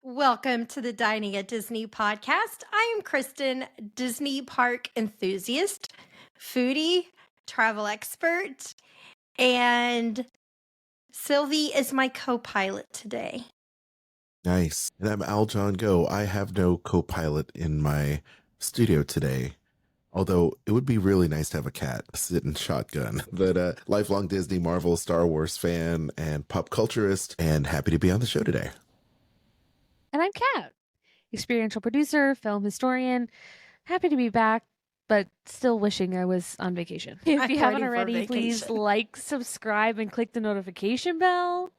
Welcome to the Dining at Disney podcast. I am Kristen, Disney park enthusiast, foodie, travel expert, and Sylvie is my co pilot today. Nice. And I'm Aljon Go. I have no co-pilot in my studio today, although it would be really nice to have a cat sitting shotgun. But lifelong Disney, Marvel, Star Wars fan, and pop culturist, and happy to be on the show today. And I'm Kat, experiential producer, film historian. Happy to be back, but still wishing I was on vacation. If you haven't already, please like, subscribe, and click the notification bell.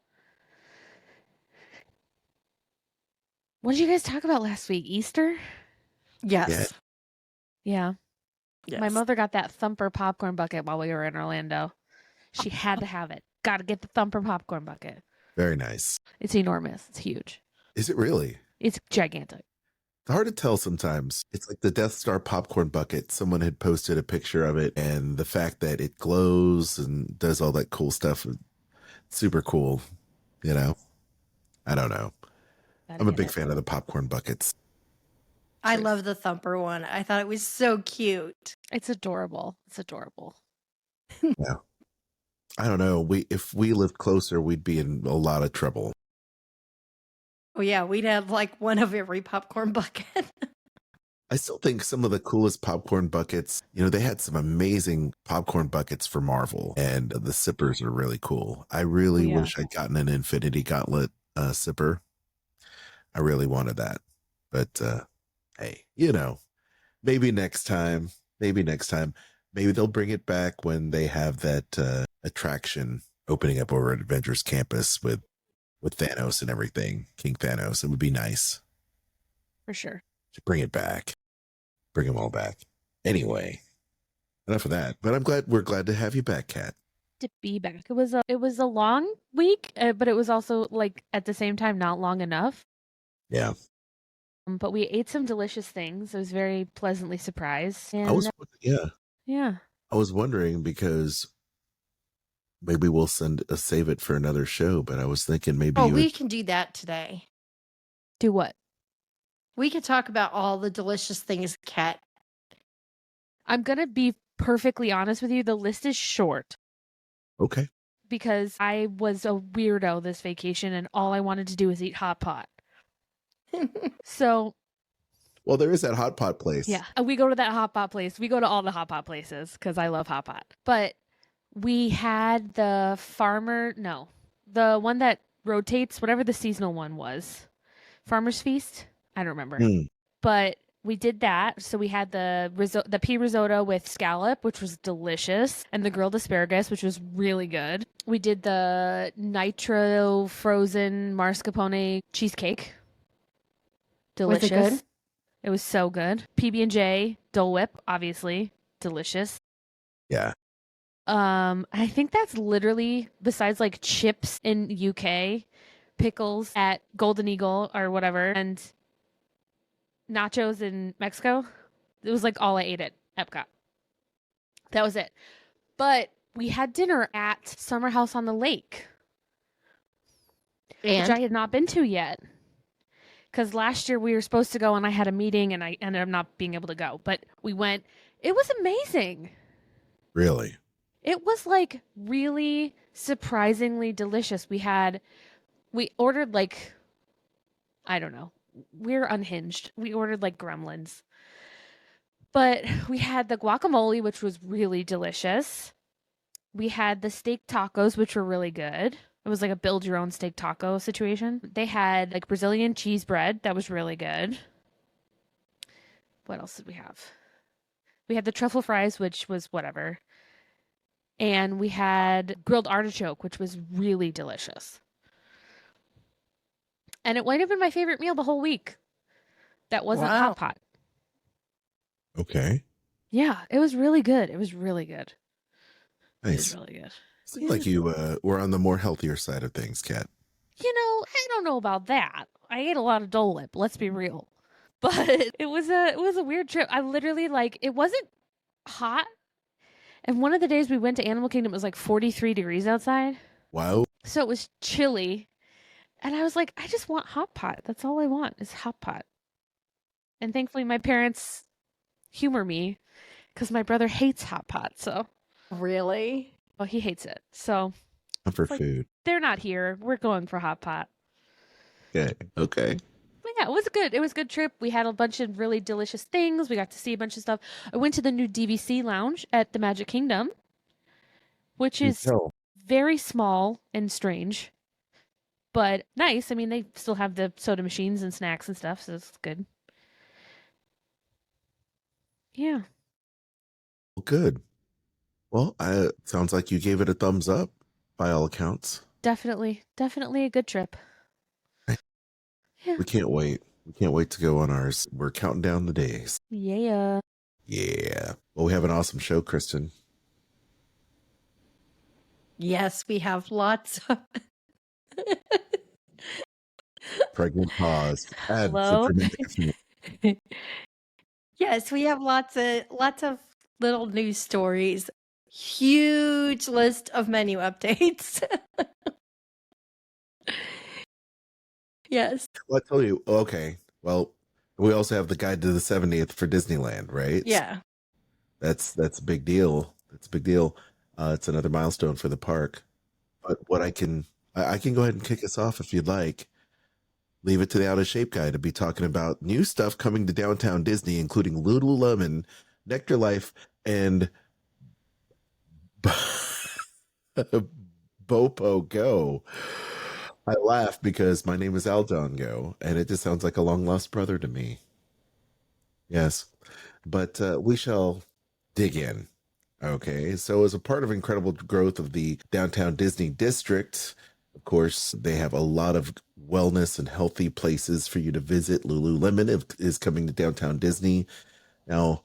What did you guys talk about last week? Easter? Yes. Yeah. Yes. My mother got that Thumper popcorn bucket while we were in Orlando. She had to have it. Got to get the Thumper popcorn bucket. Very nice. It's enormous. It's huge. Is it really? It's gigantic. It's hard to tell sometimes. It's like the Death Star popcorn bucket. Someone had posted a picture of it, and the fact that it glows and does all that cool stuff, super cool. You know? I don't know. I'm a big fan of the popcorn buckets. I love the Thumper one. I thought it was so cute. It's adorable. It's adorable. Yeah. I don't know. If we lived closer, we'd be in a lot of trouble. Oh, yeah. We'd have like one of every popcorn bucket. I still think some of the coolest popcorn buckets, they had some amazing popcorn buckets for Marvel, and the sippers are really cool. I really wish I'd gotten an Infinity Gauntlet sipper. I really wanted that. But hey, maybe next time. Maybe they'll bring it back when they have that attraction opening up over at Avengers Campus with Thanos and everything. King Thanos. It would be nice. For sure. To bring it back. Bring them all back. Anyway, enough of that. But we're glad to have you back, Kat. To be back. It was a long week, but it was also like at the same time not long enough. Yeah. But we ate some delicious things. I was very pleasantly surprised. And, Yeah. I was wondering because maybe we'll save it for another show, but I was thinking maybe we can do that today. Do what? We could talk about all the delicious things, Kat. I'm going to be perfectly honest with you. The list is short. Okay. Because I was a weirdo this vacation and all I wanted to do was eat hot pot. So. Well, there is that hot pot place. Yeah. We go to that hot pot place. We go to all the hot pot places because I love hot pot. But we had the one that rotates, whatever the seasonal one was. Farmer's Feast? I don't remember. But we did that. So we had the pea risotto with scallop, which was delicious, and the grilled asparagus, which was really good. We did the nitro frozen mascarpone cheesecake. Delicious. Was it good? It was so good. PB&J Dole Whip, obviously delicious. Yeah. I think that's literally, besides like chips in UK, pickles at Golden Eagle or whatever, and nachos in Mexico. It was like all I ate at Epcot. That was it. But we had dinner at Summer House on the Lake, which I had not been to yet. Because last year we were supposed to go and I had a meeting and I ended up not being able to go. But we went. It was amazing. Really? It was like really surprisingly delicious. We ordered like, I don't know. We're unhinged. We ordered like gremlins. But we had the guacamole, which was really delicious. We had the steak tacos, which were really good. It was like a build your own steak taco situation. They had like Brazilian cheese bread. That was really good. What else did we have? We had the truffle fries, which was whatever. And we had grilled artichoke, which was really delicious. And it might have been my favorite meal the whole week. That wasn't hot pot. Okay. Yeah, it was really good. It was really good. Nice. It was really good. Seems like you were on the more healthier side of things, Kat. I don't know about that. I ate a lot of Dole Whip, let's be real. But it was a weird trip. I literally it wasn't hot. And one of the days we went to Animal Kingdom, it was like 43 degrees outside. Wow. So it was chilly. And I was like, I just want hot pot. That's all I want is hot pot. And thankfully, my parents humor me because my brother hates hot pot. So, Really? well, he hates it. So, Comfort it's like, food. they're not here. We're going for hot pot. Okay. Okay. But yeah, it was good. It was a good trip. We had a bunch of really delicious things. We got to see a bunch of stuff. I went to the new DVC lounge at the Magic Kingdom, which You is tell. very small and strange, but nice. I mean, they still have the soda machines and snacks and stuff, so it's good. Yeah, Well, good. Well, sounds like you gave it a thumbs up by all accounts. definitely. Definitely a good trip. Yeah. We can't wait. We can't wait to go on ours. We're counting down the days. Yeah. Yeah. Well, we have an awesome show, Kristen. Yes, we have lots of. Pregnant pause. Add for Hello? dramatic effect. Yes, we have lots of little news stories. Huge list of menu updates. Yes. Well, I tell you, okay. Well, we also have the guide to the 70th for Disneyland, right? Yeah. That's a big deal. That's a big deal. It's another milestone for the park. But what I can go ahead and kick us off if you'd like. Leave it to the Out of Shape guy to be talking about new stuff coming to downtown Disney, including Lululemon, Nectar Life, and Bopo Go. I laugh because my name is Aljon Go, and it just sounds like a long lost brother to me. Yes, but we shall dig in. Okay, so as a part of incredible growth of the downtown Disney district, of course, they have a lot of wellness and healthy places for you to visit. Lululemon is coming to downtown Disney. Now,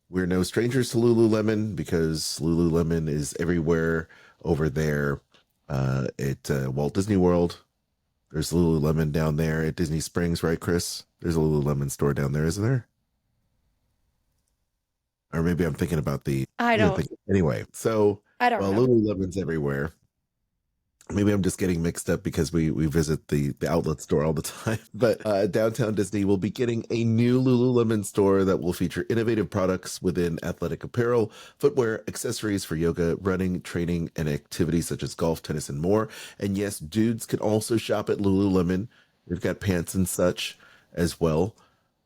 we're no strangers to Lululemon because Lululemon is everywhere over there at Walt Disney World. There's Lululemon down there at Disney Springs, right, Chris? There's a Lululemon store down there, isn't there? Or maybe I'm thinking about anyway. So, I don't know. Lululemon's everywhere. Maybe I'm just getting mixed up because we visit the outlet store all the time. But downtown Disney will be getting a new Lululemon store that will feature innovative products within athletic apparel, footwear, accessories for yoga, running, training, and activities such as golf, tennis, and more. And yes, dudes can also shop at Lululemon. They've got pants and such as well.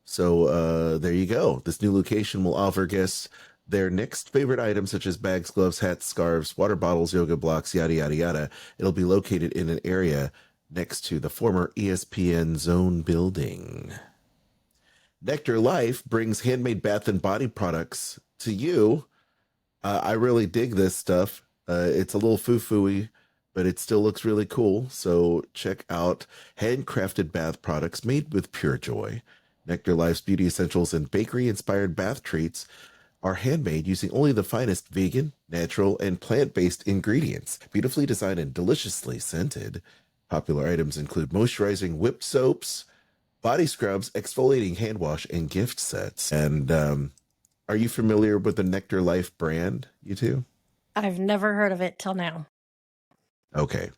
So there you go. This new location will offer guests their next favorite items such as bags, gloves, hats, scarves, water bottles, yoga blocks, yada, yada, yada. It'll be located in an area next to the former ESPN Zone building. Nectar Life brings handmade bath and body products to you. I really dig this stuff. It's a little foo-foo-y, but it still looks really cool. So check out handcrafted bath products made with pure joy. Nectar Life's beauty essentials and bakery-inspired bath treats are handmade using only the finest vegan, natural, and plant-based ingredients, beautifully designed and deliciously scented. Popular items include moisturizing whipped soaps, body scrubs, exfoliating hand wash, and gift sets. And are you familiar with the Nectar Life brand, you two? I've never heard of it till now. Okay.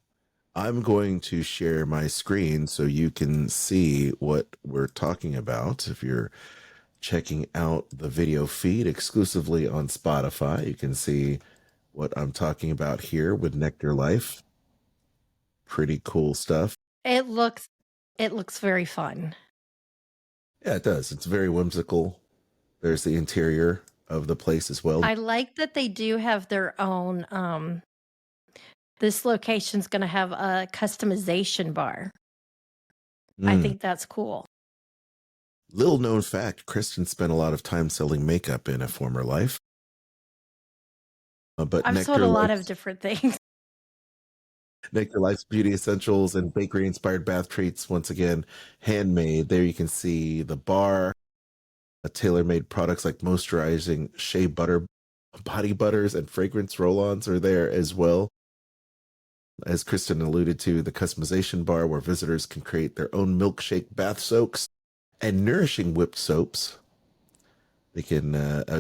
I'm going to share my screen so you can see what we're talking about. If you're checking out the video feed exclusively on Spotify, you can see what I'm talking about here with Nectar Life. Pretty cool stuff. It looks very fun. Yeah, it does. It's very whimsical. There's the interior of the place as well. I like that they do have their own this location's going to have a customization bar. I think that's cool. Little known fact, Kristen spent a lot of time selling makeup in a former life. But I've sold a lot of different things. Nectar Life's beauty essentials and bakery-inspired bath treats, once again, handmade. There you can see the bar, tailor-made products like moisturizing shea butter, body butters, and fragrance roll-ons are there as well. As Kristen alluded to, the customization bar where visitors can create their own milkshake bath soaks and nourishing whipped soaps. They can,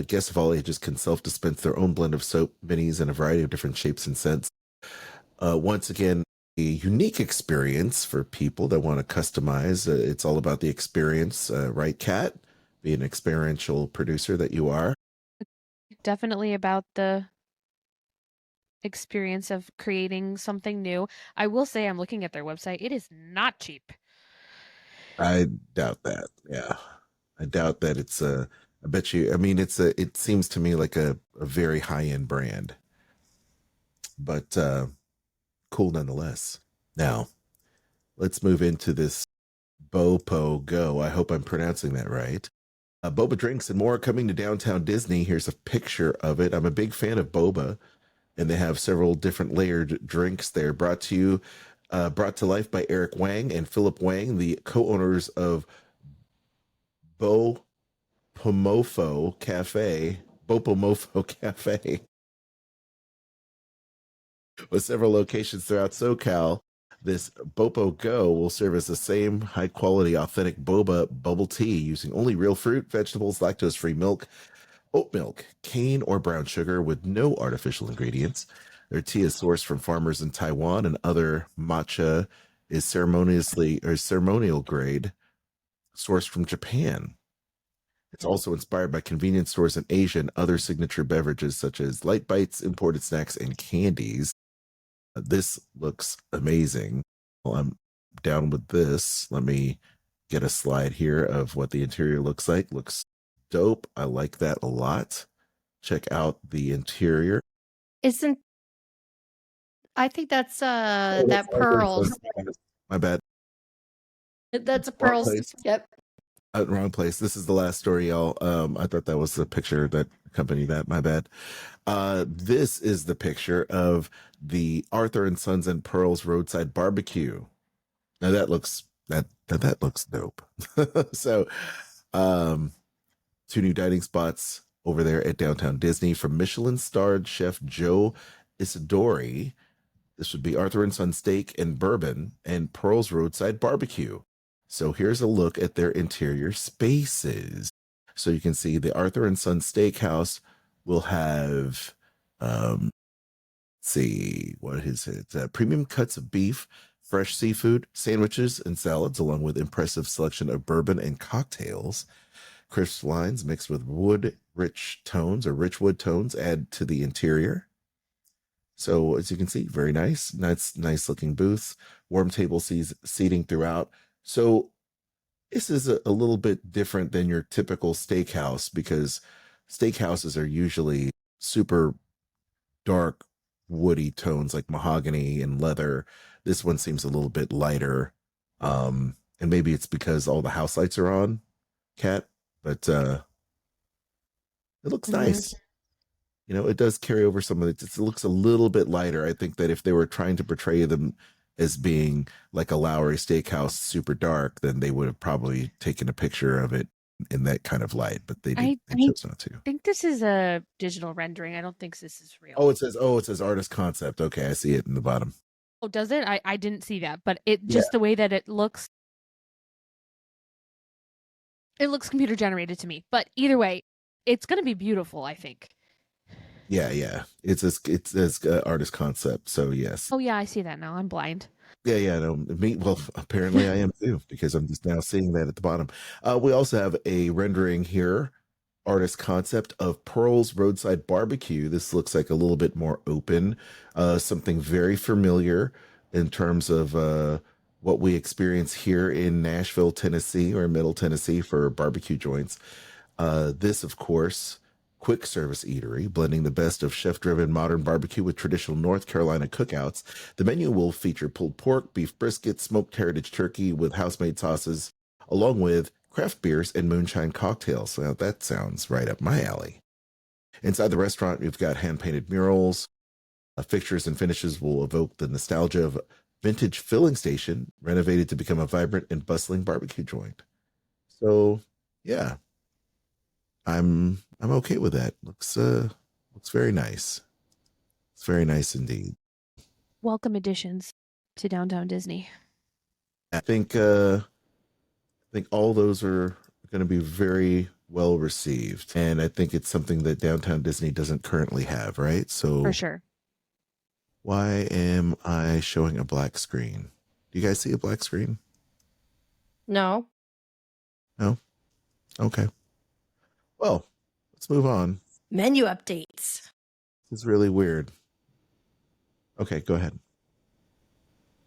guests of all ages can self-dispense their own blend of soap, minis, in a variety of different shapes and scents. Once again, unique experience for people that want to customize. It's all about the experience, right, Kat? Be an experiential producer that you are. Definitely about the experience of creating something new. I will say I'm looking at their website. It is not cheap. I doubt that. Yeah. I doubt that it's a, I bet you, I mean, it seems to me like a very high end brand, but cool nonetheless. Now, let's move into this Bopo Go. I hope I'm pronouncing that right. Boba drinks and more coming to downtown Disney. Here's a picture of it. I'm a big fan of boba, and they have several different layered drinks there. Brought to life by Eric Wang and Philip Wang, the co-owners of Bo Pomofo Cafe, Bopomofo Cafe, with several locations throughout SoCal. This Bopo Go will serve as the same high quality, authentic boba bubble tea using only real fruit, vegetables, lactose free milk, oat milk, cane, or brown sugar with no artificial ingredients. Their tea is sourced from farmers in Taiwan, and other matcha is ceremonial grade, sourced from Japan. It's also inspired by convenience stores in Asia and other signature beverages such as light bites, imported snacks, and candies. This looks amazing. Well, I'm down with this. Let me get a slide here of what the interior looks like. Looks dope. I like that a lot. Check out the interior. I think that's that pearls. My bad. That's a pearls. Yep. Wrong place. This is the last story, y'all. I thought that was the picture that accompanied that. My bad. This is the picture of the Arthur and Sons and Pearls Roadside Barbecue. Now that looks dope. So, two new dining spots over there at downtown Disney from Michelin-starred chef Joe Isidori. This would be Arthur and Son Steak and Bourbon and Pearls Roadside Barbecue. So here's a look at their interior spaces. So you can see the Arthur and Son Steakhouse will have, see, what is it? Premium cuts of beef, fresh seafood, sandwiches, and salads, along with impressive selection of bourbon and cocktails. Crisp lines mixed with rich wood tones add to the interior. So as you can see, very nice looking booths, warm table seating throughout. So this is a little bit different than your typical steakhouse, because steakhouses are usually super dark, woody tones like mahogany and leather. This one seems a little bit lighter. And maybe it's because all the house lights are on, Kat, but it looks nice. You know, it does carry over some of it. It looks a little bit lighter. I think that if they were trying to portray them as being like a Lowry Steakhouse, super dark, then they would have probably taken a picture of it in that kind of light, but they chose not to. I think this is a digital rendering. I don't think this is real. Oh, it says artist concept. Okay, I see it in the bottom. Oh, does it? I didn't see that, but it just the way that it looks computer generated to me. But either way, it's going to be beautiful, I think. Yeah. It's artist concept. So yes. Oh yeah, I see that now. I'm blind. Yeah. No, well, apparently I am too, because I'm just now seeing that at the bottom. We also have a rendering here, artist concept of Pearls Roadside Barbecue. This looks like a little bit more open, something very familiar in terms of what we experience here in Nashville, Tennessee, or Middle Tennessee for barbecue joints. This, of course, quick service eatery, blending the best of chef-driven modern barbecue with traditional North Carolina cookouts. The menu will feature pulled pork, beef brisket, smoked heritage turkey with house-made sauces, along with craft beers and moonshine cocktails. Now that sounds right up my alley. Inside the restaurant, we've got hand-painted murals. Fixtures and finishes will evoke the nostalgia of vintage filling station, renovated to become a vibrant and bustling barbecue joint. So, yeah. I'm okay with that. Looks very nice. It's very nice indeed. Welcome additions to Downtown Disney. I think all those are going to be very well received, and I think it's something that Downtown Disney doesn't currently have, right? So for sure. Why am I showing a black screen? Do you guys see a black screen? No. No? Okay. Well, let's move on. Menu updates. This is really weird. Okay, go ahead.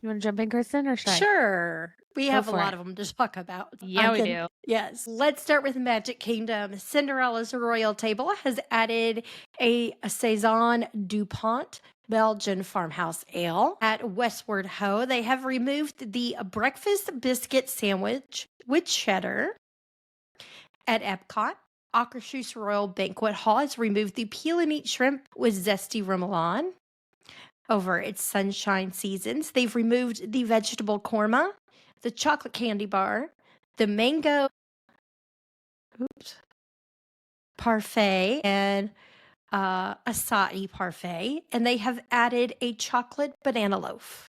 You want to jump in, Kristen, or should I? Sure. We Go have a for lot it. of them to talk about. Yeah, we do. Yes. Let's start with Magic Kingdom. Cinderella's Royal Table has added a Saison DuPont Belgian farmhouse ale. At Westward Ho, they have removed the breakfast biscuit sandwich with cheddar. At Epcot, Akershus Royal Banquet Hall has removed the peel and eat shrimp with zesty remoulade. Over at Sunshine Seasons, they've removed the vegetable korma, the chocolate candy bar, the mango parfait, and acai parfait, and they have added a chocolate banana loaf.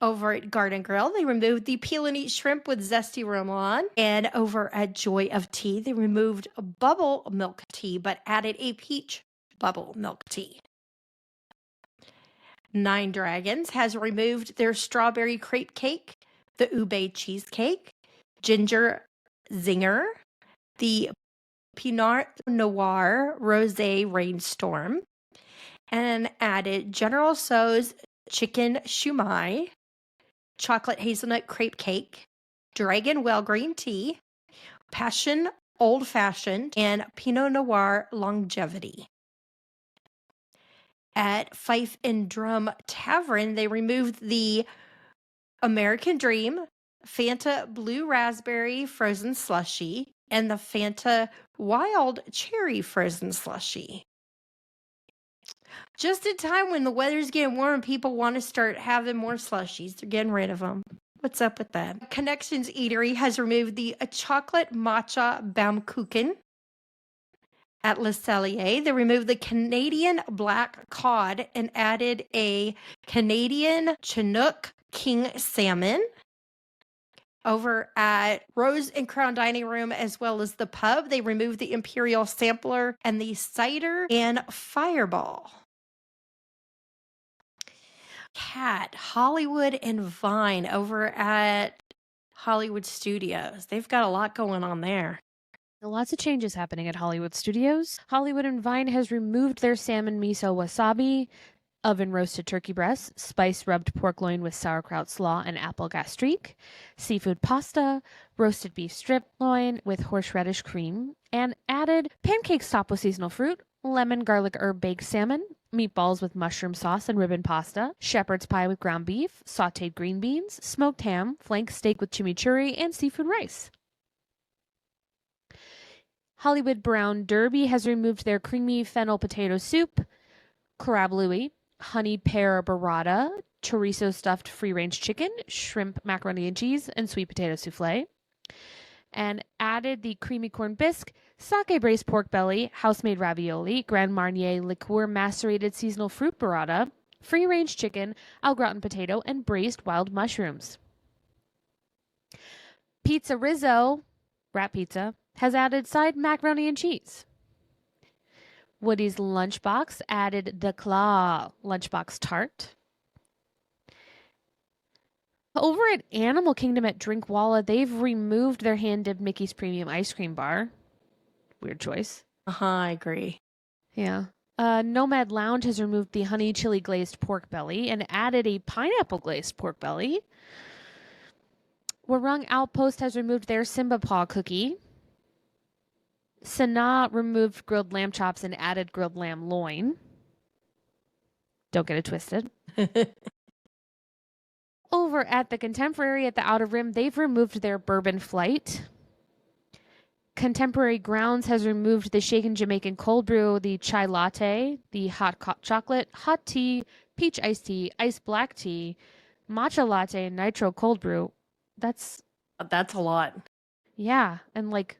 Over at Garden Grill, they removed the peel and eat shrimp with zesty remoulade. And over at Joy of Tea, they removed bubble milk tea but added a peach bubble milk tea. Nine Dragons has removed their strawberry crepe cake, the ube cheesecake, ginger zinger, the Pinot Noir Rosé Rainstorm, and added General Tso's chicken shumai, chocolate hazelnut crepe cake, dragon well green tea, passion old fashioned, and Pinot Noir longevity. At Fife and Drum Tavern, they removed the American Dream, Fanta Blue Raspberry Frozen Slushie, and the Fanta Wild Cherry Frozen Slushie. Just in time when the weather's getting warm, people want to start having more slushies. They're getting rid of them. What's up with that? Connections Eatery has removed the chocolate matcha Baumkuchen. At Le Cellier, they removed the Canadian black cod and added a Canadian Chinook king salmon. Over at Rose and Crown Dining Room, as well as the pub, they removed the Imperial Sampler and the cider and fireball. Cat, Hollywood, and Vine over at Hollywood Studios. They've got a lot going on there. Lots of changes happening at Hollywood Studios. Hollywood and Vine has removed their salmon miso wasabi, oven roasted turkey breast, spice rubbed pork loin with sauerkraut slaw and apple gastrique, seafood pasta, roasted beef strip loin with horseradish cream, and added pancakes topped with seasonal fruit, lemon garlic herb baked salmon, meatballs with mushroom sauce and ribbon pasta, shepherd's pie with ground beef, sautéed green beans, smoked ham, flank steak with chimichurri, and seafood rice. Hollywood Brown Derby has removed their creamy fennel potato soup, crab louie, honeyed pear burrata, chorizo stuffed free-range chicken, shrimp macaroni and cheese, and sweet potato souffle, and added the creamy corn bisque, sake braised pork belly, house-made ravioli, Grand Marnier liqueur macerated seasonal fruit burrata, free-range chicken, au gratin potato, and braised wild mushrooms. Pizza Rizzo, wrap pizza, has added side macaroni and cheese. Woody's Lunchbox added the Claw Lunchbox Tart. Over at Animal Kingdom at Drinkwalla, they've removed their hand-dipped Mickey's Premium Ice Cream Bar. Weird choice. I agree. Yeah. Nomad Lounge has removed the honey chili glazed pork belly and added a pineapple glazed pork belly. Warung Outpost has removed their Simba Paw cookie. Sanaa removed grilled lamb chops and added grilled lamb loin. Don't get it twisted. Over at the Contemporary at the Outer Rim, they've removed their bourbon flight. Contemporary Grounds has removed the shaken Jamaican cold brew, the chai latte, the hot chocolate, hot tea, peach iced tea, iced black tea, matcha latte, and nitro cold brew. That's a lot. Yeah, and like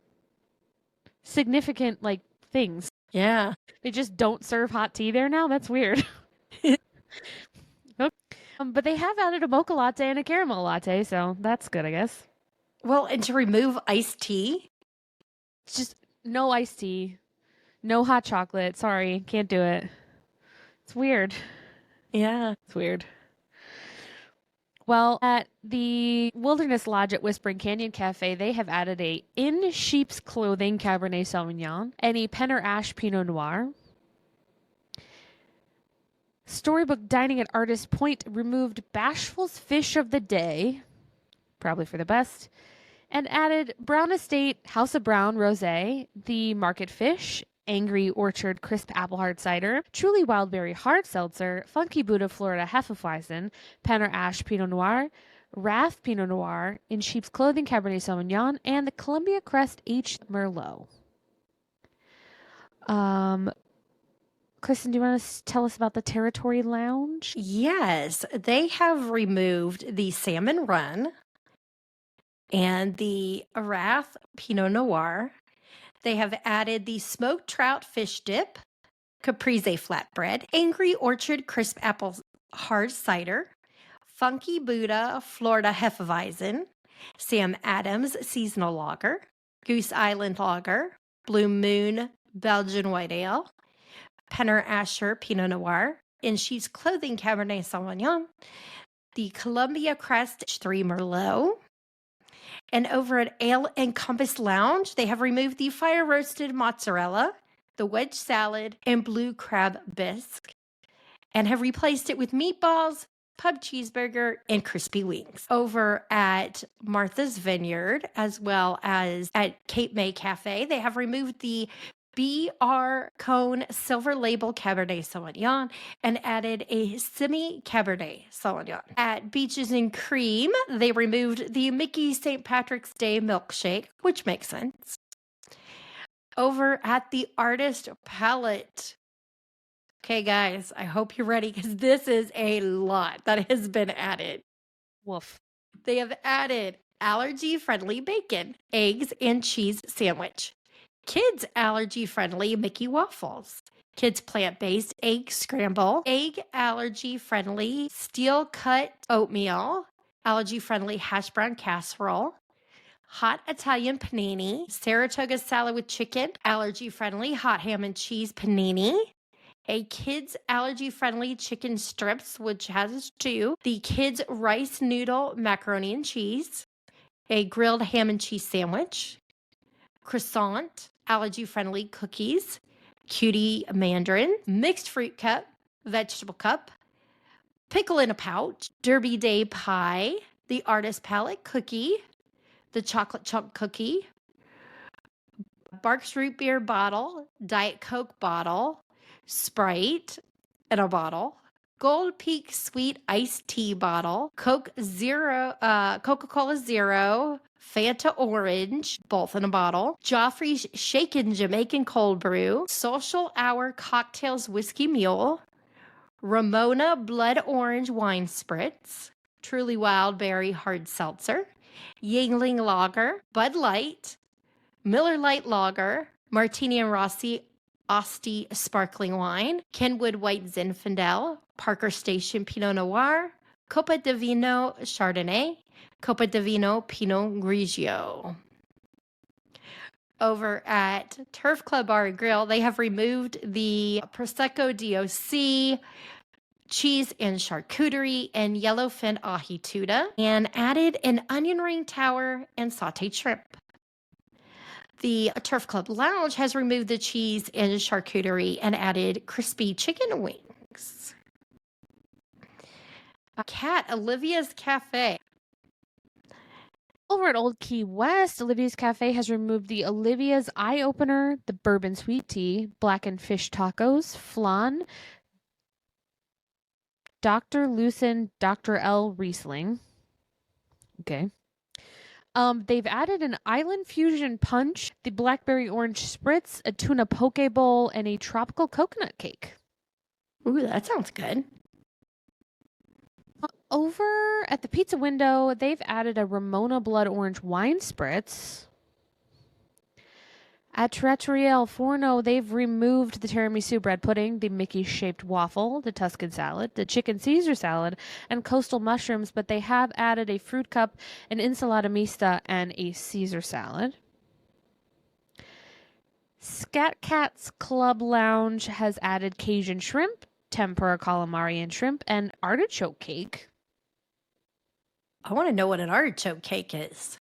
significant like things. Yeah. They just don't serve hot tea there now? That's weird. But they have added a mocha latte and a caramel latte, so that's good, I guess. Well, and to remove iced tea? It's just no iced tea, no hot chocolate. Sorry, can't do it. It's weird. Yeah. It's weird. Well, at the Wilderness Lodge at Whispering Canyon Cafe, they have added a in sheep's clothing Cabernet Sauvignon and a Penner Ash Pinot Noir. Storybook Dining at Artist Point removed Bashful's Fish of the Day, probably for the best, and added Brown Estate House of Brown Rosé, the Market Fish, Angry Orchard Crisp Apple Hard Cider, Truly Wildberry Hard Seltzer, Funky Buddha Florida Hefeweizen, Penner Ash Pinot Noir, Wrath Pinot Noir, In Sheep's Clothing Cabernet Sauvignon, and the Columbia Crest Aged Merlot. Kristen, do you want to tell us about the Territory Lounge? Yes, they have removed the Salmon Run and the Wrath Pinot Noir. They have added the Smoked Trout Fish Dip, Caprese Flatbread, Angry Orchard Crisp Apple Hard Cider, Funky Buddha Florida Hefeweizen, Sam Adams Seasonal Lager, Goose Island Lager, Blue Moon Belgian White Ale, Penner Asher Pinot Noir, In Sheep's Clothing Cabernet Sauvignon, the Columbia Crest 3 Merlot. And over at Ale and Compass Lounge, they have removed the fire roasted mozzarella, the wedge salad, and blue crab bisque, and have replaced it with meatballs, pub cheeseburger, and crispy wings. Over at Martha's Vineyard, as well as at Cape May Cafe, they have removed the BR Cone Silver Label Cabernet Sauvignon and added a semi-Cabernet Sauvignon. At Beaches and Cream, they removed the Mickey St. Patrick's Day Milkshake, which makes sense. Over at the Artist Palette. Okay, guys, I hope you're ready because this is a lot that has been added. Woof. They have added allergy-friendly bacon, eggs, and cheese sandwich. Kids allergy-friendly Mickey waffles. Kids plant-based egg scramble. Egg allergy-friendly steel-cut oatmeal. Allergy-friendly hash brown casserole. Hot Italian panini. Saratoga salad with chicken. Allergy-friendly hot ham and cheese panini. A kids allergy-friendly chicken strips, which has 2. The kids rice noodle macaroni and cheese. A grilled ham and cheese sandwich. Croissant, allergy-friendly cookies, cutie mandarin, mixed fruit cup, vegetable cup, pickle in a pouch, Derby Day pie, the Artist Palette cookie, the chocolate chunk cookie, Barks root beer bottle, Diet Coke bottle, Sprite in a bottle, Gold Peak sweet iced tea bottle, Coca-Cola Zero, Fanta Orange, both in a bottle, Joffrey's Shaken Jamaican Cold Brew, Social Hour Cocktails Whiskey Mule, Ramona Blood Orange Wine Spritz, Truly Wild Berry Hard Seltzer, Yingling Lager, Bud Light, Miller Lite Lager, Martini and Rossi Asti Sparkling Wine, Kenwood White Zinfandel, Parker Station Pinot Noir, Copa di Vino Chardonnay, Copa di Vino Pinot Grigio. Over at Turf Club Bar and Grill, they have removed the Prosecco DOC, cheese and charcuterie, and yellowfin ahi tuna, and added an onion ring tower and sauteed shrimp. The Turf Club Lounge has removed the cheese and charcuterie and added crispy chicken wings. Cat Olivia's Cafe. Over at Old Key West, Olivia's Cafe has removed the Olivia's Eye Opener, the Bourbon Sweet Tea, Blackened Fish Tacos, Flan, Dr. Lucen, Dr. L. Riesling. Okay. They've added an Island Fusion Punch, the Blackberry Orange Spritz, a Tuna Poke Bowl, and a Tropical Coconut Cake. Ooh, that sounds good. Over at the Pizza Window, they've added a Ramona Blood Orange Wine Spritz. At Trattoria El Forno, they've removed the tiramisu bread pudding, the Mickey-shaped waffle, the Tuscan salad, the chicken Caesar salad, and coastal mushrooms, but they have added a fruit cup, an ensalada mista, and a Caesar salad. Scat Cat's Club Lounge has added Cajun shrimp, tempura calamari and shrimp, and artichoke cake. I want to know what an artichoke cake is.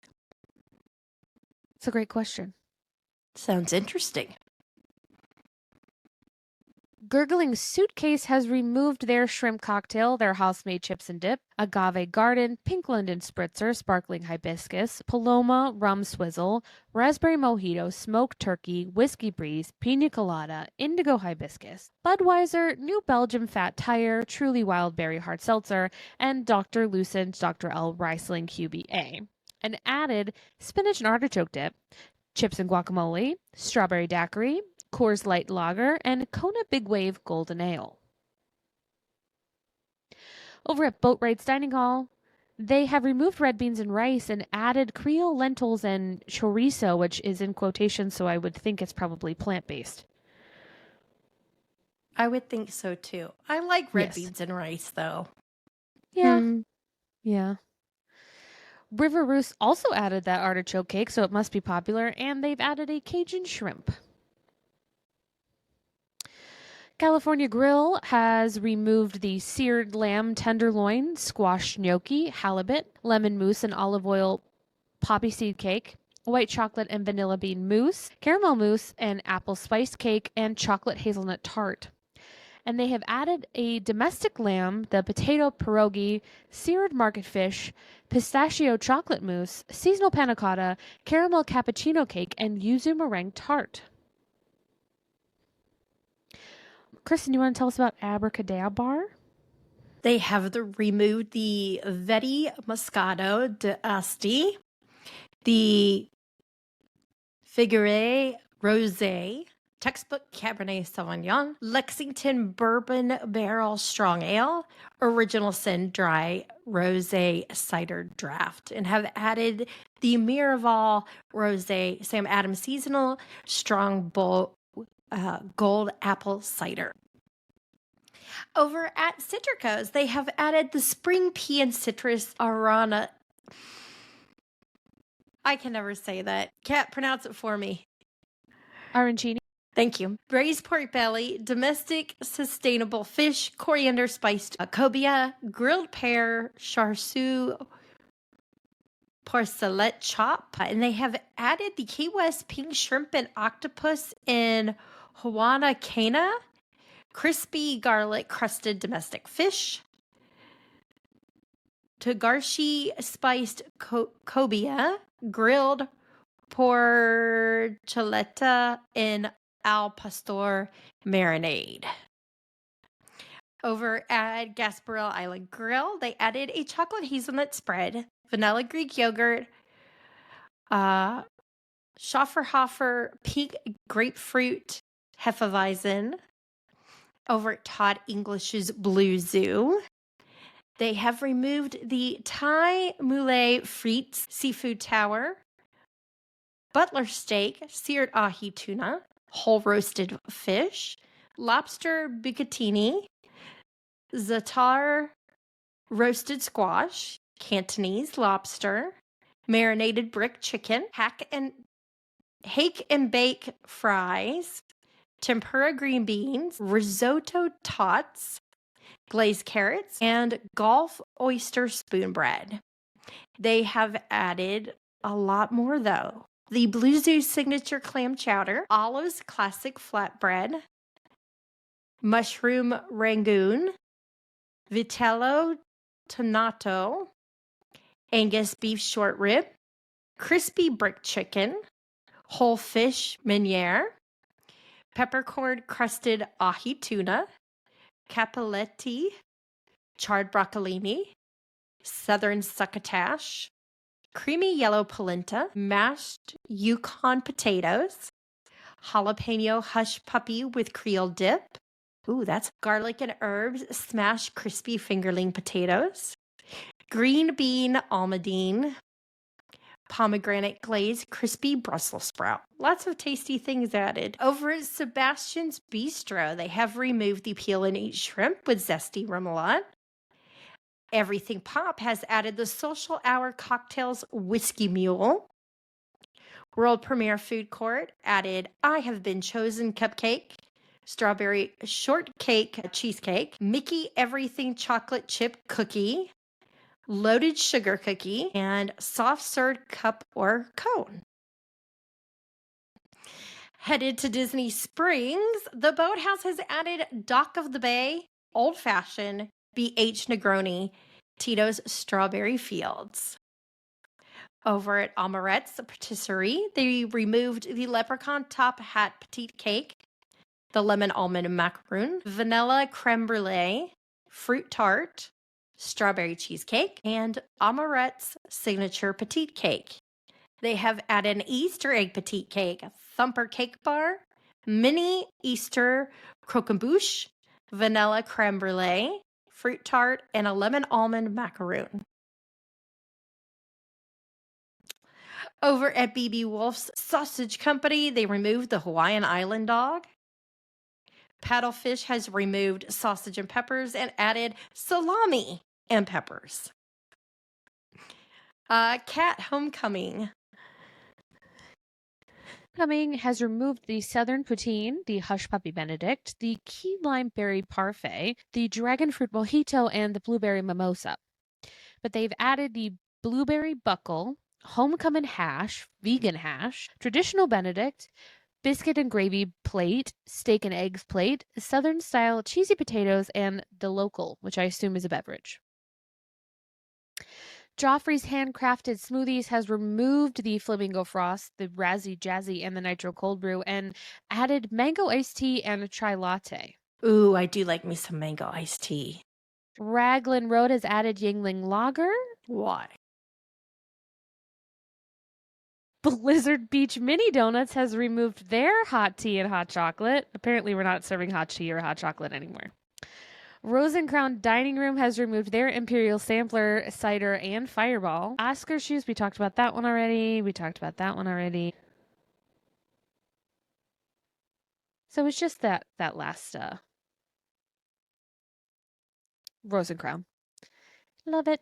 It's a great question. Sounds interesting. Gurgling Suitcase has removed their shrimp cocktail, their house-made chips and dip, Agave Garden, Pink London Spritzer, Sparkling Hibiscus, Paloma, Rum Swizzle, Raspberry Mojito, Smoked Turkey, Whiskey Breeze, Pina Colada, Indigo Hibiscus, Budweiser, New Belgium Fat Tire, Truly Wild Berry Hard Seltzer, and Dr. Lucent Dr. L. Riesling QBA, and added spinach and artichoke dip, chips and guacamole, strawberry daiquiri, Coors Light Lager, and Kona Big Wave Golden Ale. Over at Boatwright's Dining Hall, they have removed red beans and rice and added Creole lentils and chorizo, which is in quotation, so I would think it's probably plant-based. I would think so too. I like red Yes. beans and rice though. Yeah. Yeah. River Roost also added that artichoke cake, so it must be popular, and they've added a Cajun shrimp. California Grill has removed the seared lamb tenderloin, squash gnocchi, halibut, lemon mousse and olive oil poppy seed cake, white chocolate and vanilla bean mousse, caramel mousse, and apple spice cake, and chocolate hazelnut tart. And they have added a domestic lamb, the potato pierogi, seared market fish, pistachio chocolate mousse, seasonal panna cotta, caramel cappuccino cake, and yuzu meringue tart. Kristen, you want to tell us about Abracadabra? They have removed the Veti Moscato d'Asti, the Figure Rosé, textbook Cabernet Sauvignon, Lexington Bourbon Barrel Strong Ale, Original Sin Dry Rosé Cider Draft, and have added the Miraval Rosé Sam Adams Seasonal Strong Gold Apple Cider. Over at Citrico's, they have added the Spring Pea and Citrus Arana. I can never say that. Kat, pronounce it for me. Arancini. Thank you. Braised pork belly, domestic sustainable fish, coriander spiced cobia, grilled pear, char siu, porcelet chop, and they have added the Key West pink shrimp and octopus in Hawana Cana, crispy garlic crusted domestic fish, Togarshi spiced cobia, grilled porchetta in al pastor marinade. Over at Gasparilla Island Grill, they added a chocolate hazelnut spread, vanilla Greek yogurt, Schafferhofer pink grapefruit Hefeweizen. Over at Todd English's Blue Zoo, they have removed the Thai Moulet Frites Seafood Tower, Butler Steak, Seared Ahi Tuna, Whole Roasted Fish, Lobster Bucatini, Zatar Roasted Squash, Cantonese Lobster, Marinated Brick Chicken, Hake and Bake Fries, Tempura Green Beans, Risotto Tots, Glazed Carrots, and Gulf Oyster Spoon Bread. They have added a lot more though. The Blue Zoo Signature Clam Chowder, Olive's Classic Flatbread, Mushroom Rangoon, Vitello Tonato, Angus Beef Short Rib, Crispy Brick Chicken, Whole Fish Meuniere, Peppercorn Crusted Ahi Tuna, Cappelletti, Charred Broccolini, Southern Succotash, Creamy Yellow Polenta, Mashed Yukon Potatoes, Jalapeno Hush Puppy with Creole Dip. Ooh, that's garlic and herbs, smashed crispy fingerling potatoes, green bean almondine, pomegranate glazed crispy Brussels sprout. Lots of tasty things added. Over at Sebastian's Bistro, they have removed the peel and eat shrimp with zesty remoulade. Everything Pop has added the Social Hour Cocktails Whiskey Mule. World Premiere Food Court added I Have Been Chosen Cupcake, strawberry shortcake cheesecake, Mickey Everything chocolate chip cookie, loaded sugar cookie, and soft served cup or cone. Headed to Disney Springs, the Boathouse has added Dock of the Bay, Old Fashioned, BH Negroni, Tito's Strawberry Fields. Over at Amarette's Patisserie, they removed the leprechaun top hat petite cake, the lemon almond macaroon, vanilla creme brulee, fruit tart, strawberry cheesecake, and Amarette's signature petite cake. They have added an Easter egg petite cake, thumper cake bar, mini Easter croquembouche, vanilla creme brulee, fruit tart, and a lemon almond macaroon. Over at BB Wolf's Sausage Company, they removed the Hawaiian Island dog. Paddlefish has removed sausage and peppers and added salami and peppers. Cat Homecoming. Homecoming has removed the Southern Poutine, the Hush Puppy Benedict, the Key Lime Berry Parfait, the Dragon Fruit Mojito, and the Blueberry Mimosa. But they've added the Blueberry Buckle, Homecoming Hash, Vegan Hash, Traditional Benedict, Biscuit and Gravy Plate, Steak and Eggs Plate, Southern Style Cheesy Potatoes, and the Local, which I assume is a beverage. Joffrey's Handcrafted Smoothies has removed the Flamingo Frost, the Razzie Jazzy, and the Nitro Cold Brew, and added Mango Iced Tea and a Chai Latte. Ooh, I do like me some mango iced tea. Raglan Road has added Yingling Lager. Why? Blizzard Beach Mini Donuts has removed their hot tea and hot chocolate. Apparently, we're not serving hot tea or hot chocolate anymore. Rose and Crown Dining Room has removed their Imperial Sampler, Cider, and Fireball. Oscar Shoes, we talked about that one already. So it's just that last Rose and Crown. Love it.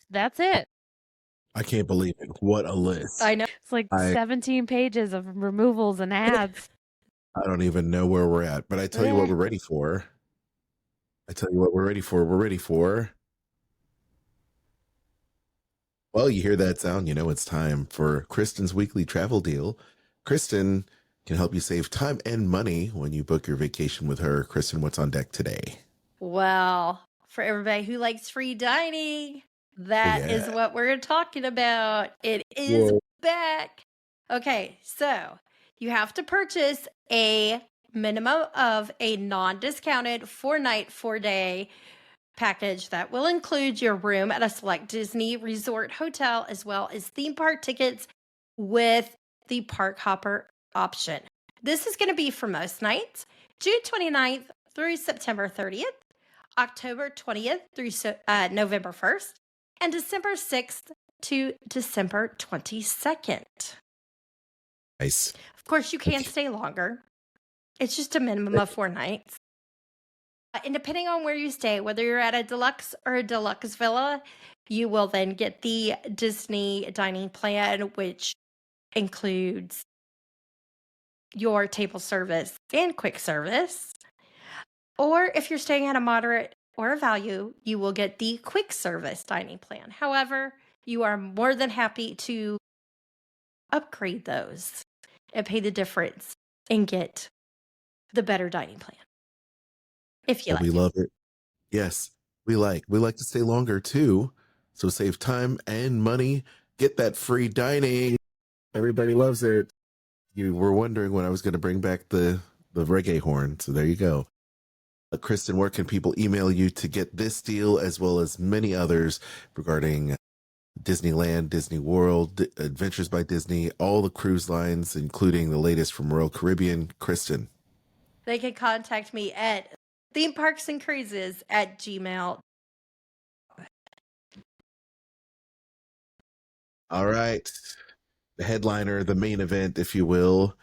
That's it. I can't believe it. What a list. I know. It's like 17 pages of removals and ads. I don't even know where we're at, but I tell you what we're ready for. We're ready for. Well, you hear that sound, you know it's time for Kristen's weekly travel deal. Kristen can help you save time and money when you book your vacation with her. Kristen, what's on deck today? Well, for everybody who likes free dining, that is what we're talking about. It is back. Okay, so you have to purchase a minimum of a non-discounted 4-night, 4-day package that will include your room at a select Disney Resort hotel, as well as theme park tickets with the Park Hopper option. This is going to be for most nights, June 29th through September 30th, October 20th through November 1st, and December 6th to December 22nd. Nice. Of course, you can stay longer. It's just a minimum of 4 nights. And depending on where you stay, whether you're at a deluxe or a deluxe villa, you will then get the Disney dining plan, which includes your table service and quick service. Or if you're staying at a moderate or a value, you will get the quick service dining plan. However, you are more than happy to upgrade those and pay the difference and get the better dining plan. If you like. We love it. Yes, we like to stay longer too. So save time and money. Get that free dining. Everybody loves it. You were wondering when I was going to bring back the reggae horn. So there you go. Kristen, where can people email you to get this deal as well as many others regarding Disneyland, Disney World, Adventures by Disney, all the cruise lines, including the latest from Royal Caribbean? Kristen. They can contact me at themeparkandcruises@gmail.com. All right. The headliner, the main event, if you will.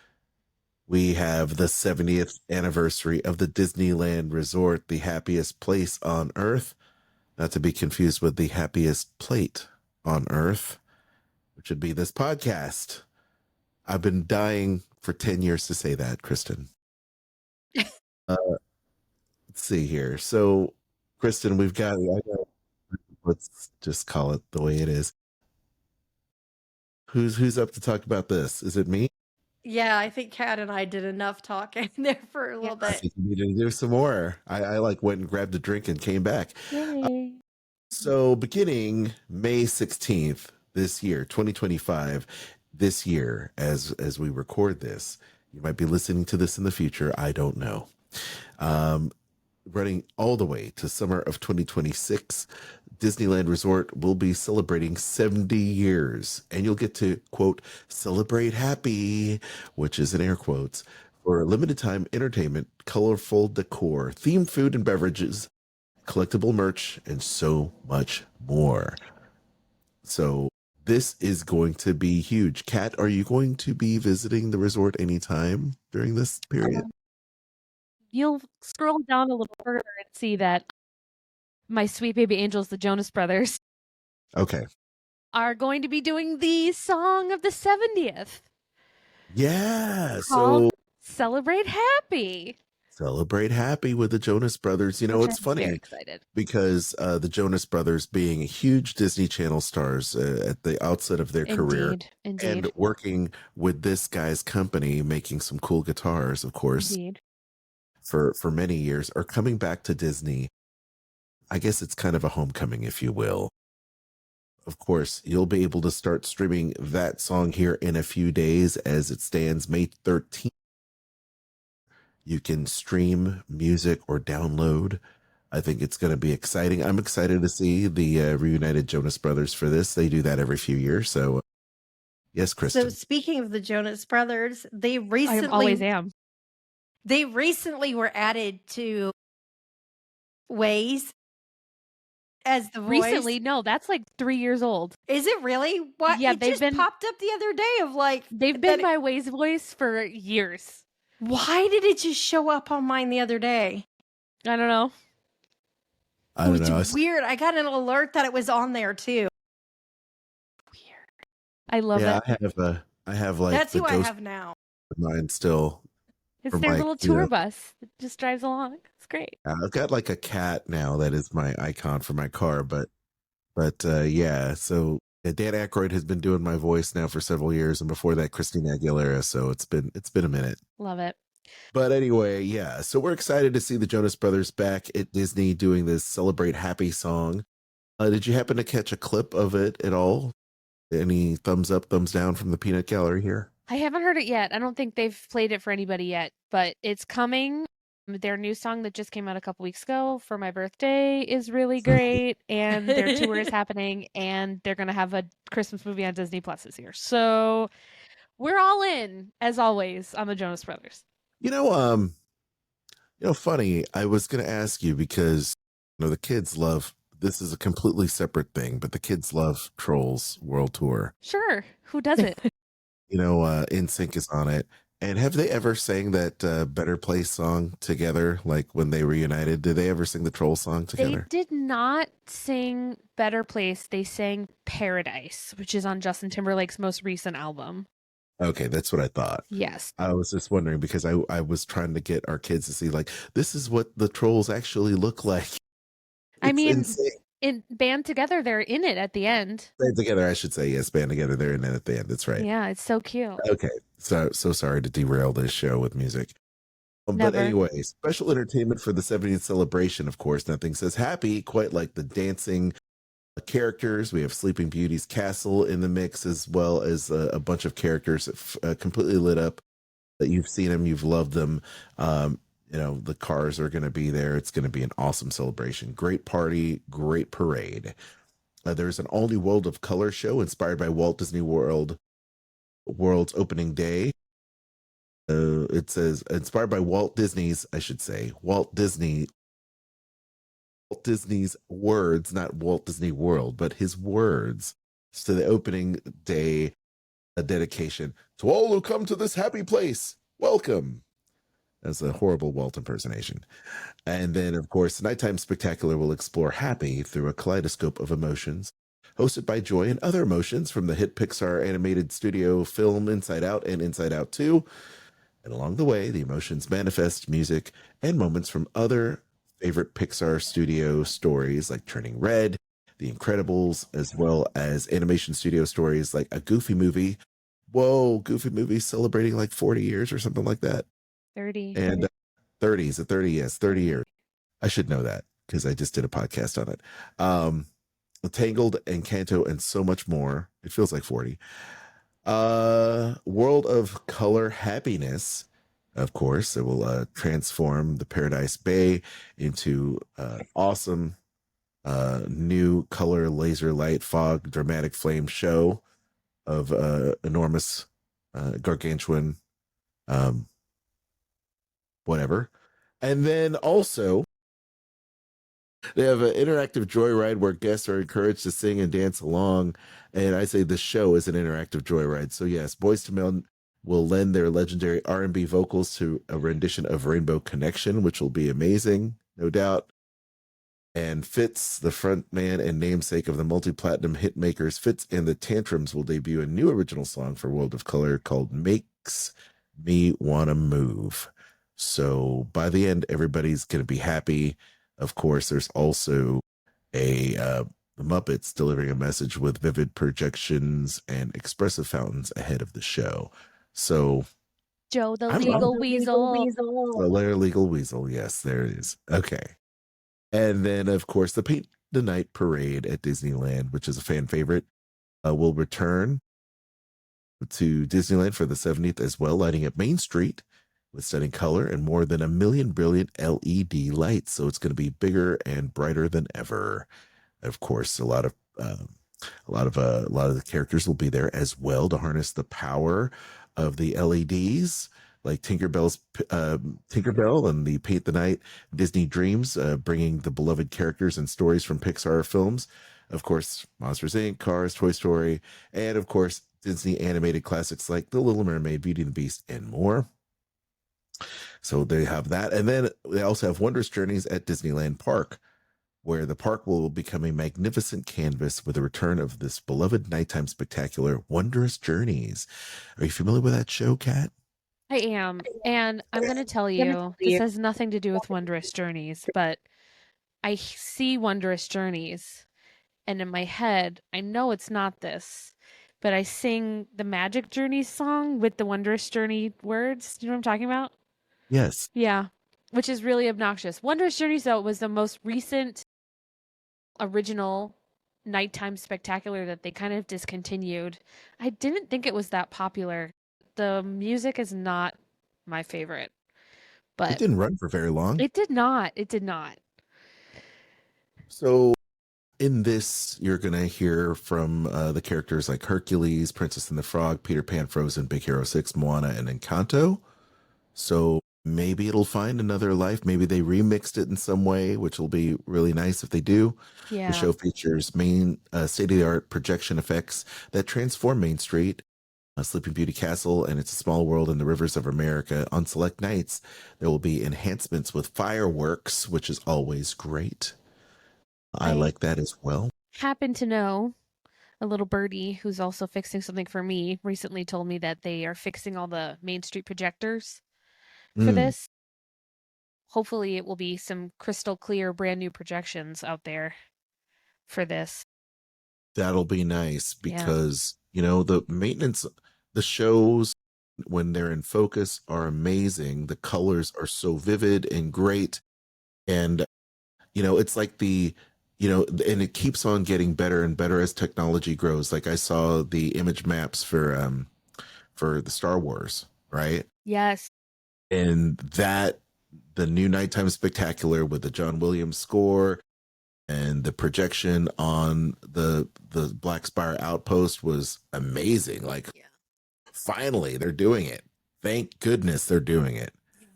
We have the 70th anniversary of the Disneyland Resort, the happiest place on earth, not to be confused with the happiest plate on earth, which would be this podcast. I've been dying for 10 years to say that, Kristen. Let's see here. So, Kristen, let's just call it the way it is. Who's up to talk about this? Is it me? Yeah, I think Kat and I did enough talking there for a little I bit. think you need to do some more. I like went and grabbed a drink and came back. Yay. So beginning May 16th this year, 2025, this year, as we record this, you might be listening to this in the future. I don't know. Running all the way to summer of 2026, Disneyland Resort will be celebrating 70 years. And you'll get to, quote, celebrate happy, which is in air quotes, for limited time entertainment, colorful decor, themed food and beverages, collectible merch, and so much more. So this is going to be huge. Kat, are you going to be visiting the resort anytime during this period? You'll scroll down a little further and see that my sweet baby angels, the Jonas Brothers, Okay. are going to be doing the song of the 70th. Yeah. Called Celebrate Happy. Celebrate happy with the Jonas Brothers. You know, it's funny very excited. because the Jonas Brothers being huge Disney Channel stars at the outset of their career Indeed. and working with this guy's company, making some cool guitars, of course, Indeed. for many years, are coming back to Disney. I guess it's kind of a homecoming, if you will. Of course, you'll be able to start streaming that song here in a few days as it stands May 13th. You can stream music or download. I think it's going to be exciting. I'm excited to see the reunited Jonas Brothers for this. They do that every few years. So, yes, Kristen. So speaking of the Jonas Brothers, I always am. They recently were added to Waze as the voice. Recently, no, that's like 3 years old. Is it really? What? Yeah, it they've just been- popped up the other day of like They've been my Waze voice for years. Why did it just show up on mine the other day? I don't know. I don't know. It's weird. I got an alert that it was on there too. Weird. I love it. I have like That's the who I ghost have now. of mine still. It's for their my, little you tour know, bus. It just drives along. It's great. I've got like a cat now that is my icon for my car, but yeah. So Dan Aykroyd has been doing my voice now for several years, and before that, Christina Aguilera. So it's been a minute. Love it. But anyway, yeah. So we're excited to see the Jonas Brothers back at Disney doing this Celebrate Happy song. Did you happen to catch a clip of it at all? Any thumbs up, thumbs down from the peanut gallery here? I haven't heard it yet. I don't think they've played it for anybody yet, but it's coming. Their new song that just came out a couple weeks ago for my birthday is really great, and their tour is happening, and they're going to have a Christmas movie on Disney Plus this year. So we're all in, as always, on the Jonas Brothers. Funny, I was going to ask you because, the kids love, this is a completely separate thing, but the kids love Trolls World Tour. Sure. Who doesn't? NSYNC is on it. And have they ever sang that Better Place song together? Like when they reunited, did they ever sing the Troll song together? They did not sing Better Place. They sang Paradise, which is on Justin Timberlake's most recent album. Okay, that's what I thought. Yes. I was just wondering because I was trying to get our kids to see, like, this is what the Trolls actually look like. I mean, insane. in band together, they're in it at the end. Band together, I should say. Yes, band together, they're in it at the end. That's right. Yeah, it's so cute. Okay, so sorry to derail this show with music. But Never. anyway, special entertainment for the 70th celebration, of course. Nothing says happy quite like the dancing characters. We have Sleeping Beauty's castle in the mix, as well as a bunch of characters completely lit up that you've seen them, you've loved them. The cars are going to be there. It's going to be an awesome celebration. Great party, great parade. There's an all-new World of Color show inspired by Walt Disney World's opening day. It says inspired by Walt Disney's words, not Walt Disney World, but his words to the opening day, a dedication to all who come to this happy place. Welcome. That's a horrible Walt impersonation. And then, of course, the Nighttime Spectacular will explore happy through a kaleidoscope of emotions. hosted by Joy and Other Emotions from the hit Pixar animated studio film Inside Out and Inside Out 2. And along the way, the emotions manifest music and moments from other favorite Pixar studio stories like Turning Red, The Incredibles, as well as animation studio stories like A Goofy Movie. Whoa, Goofy Movie celebrating like 40 years or something like that. 30. And 30, is it 30? Yes, 30 years. I should know that because I just did a podcast on it. Tangled, Encanto, and so much more. It feels like 40. World of Color Happiness, of course. It will transform the Paradise Bay into awesome new color laser light fog dramatic flame show of enormous gargantuan whatever. And then also they have an interactive joyride where guests are encouraged to sing and dance along. And I say the show is an interactive joyride. So yes, Boyz II Men will lend their legendary R&B vocals to a rendition of Rainbow Connection, which will be amazing, no doubt. And Fitz, the frontman and namesake of the multi-platinum hit makers Fitz and the Tantrums, will debut a new original song for World of Color called Makes Me Wanna Move. So by the end, everybody's going to be happy. Of course, there's also the Muppets delivering a message with vivid projections and expressive fountains ahead of the show. So Joe the legal weasel. The legal weasel. Yes, there it is. Okay. And then, of course, the Paint the Night Parade at Disneyland, which is a fan favorite, will return to Disneyland for the 70th as well, lighting up Main Street with stunning color and more than 1 million brilliant LED lights. So it's going to be bigger and brighter than ever. Of course, a lot of the characters will be there as well to harness the power of the LEDs, like Tinkerbell and the Paint the Night Disney Dreams, bringing the beloved characters and stories from Pixar films. Of course, Monsters Inc., Cars, Toy Story, and of course, Disney animated classics like The Little Mermaid, Beauty and the Beast, and more. So they have that. And then they also have Wondrous Journeys at Disneyland Park, where the park will become a magnificent canvas with the return of this beloved nighttime spectacular, Wondrous Journeys. Are you familiar with that show, Kat? I am. And I'm going to tell you, this has nothing to do with Wondrous Journeys, but I see Wondrous Journeys, and in my head, I know it's not this, but I sing the Magic Journeys song with the Wondrous Journey words. Do you know what I'm talking about? Yes. Yeah, which is really obnoxious. Wondrous Journeys, though, was the most recent original nighttime spectacular that they kind of discontinued. I didn't think it was that popular. The music is not my favorite, but it didn't run for very long. It did not. It did not. So in this, you're going to hear from the characters like Hercules, Princess and the Frog, Peter Pan, Frozen, Big Hero 6, Moana, and Encanto. So maybe it'll find another life. Maybe they remixed it in some way, which will be really nice if they do. Yeah. The show features main state-of-the-art projection effects that transform Main Street, Sleeping Beauty Castle, and It's a Small World in the Rivers of America. On select nights, there will be enhancements with fireworks, which is always great. I like that as well. Happen to know a little birdie who's also fixing something for me recently told me that they are fixing all the Main Street projectors for this. Hopefully it will be some crystal clear brand new projections out there for this. That'll be nice because, you know, the maintenance, the shows when they're in focus are amazing. The colors are so vivid and great. And, you know, it's like and it keeps on getting better and better as technology grows. Like I saw the image maps for the Star Wars, right? Yes. And the new nighttime spectacular with the John Williams score and the projection on the Black Spire outpost was amazing. Like, finally, they're doing it. Thank goodness they're doing it.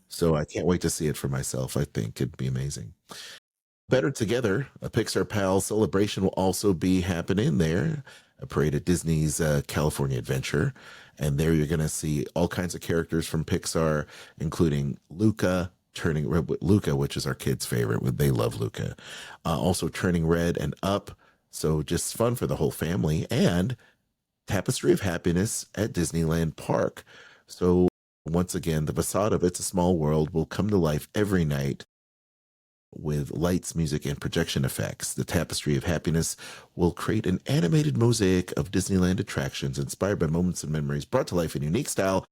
So I can't wait to see it for myself. I think it'd be amazing. Better Together, a Pixar Pal celebration will also be happening there. A parade at Disney's California Adventure. And there you're going to see all kinds of characters from Pixar, including Luca, which is our kids' favorite. They love Luca. Also Turning Red and Up, So just fun for the whole family. And Tapestry of Happiness at Disneyland Park. So once again, the facade of It's a Small World will come to life every night with lights, music, and projection effects. The Tapestry of Happiness will create an animated mosaic of Disneyland attractions inspired by moments and memories brought to life in unique style,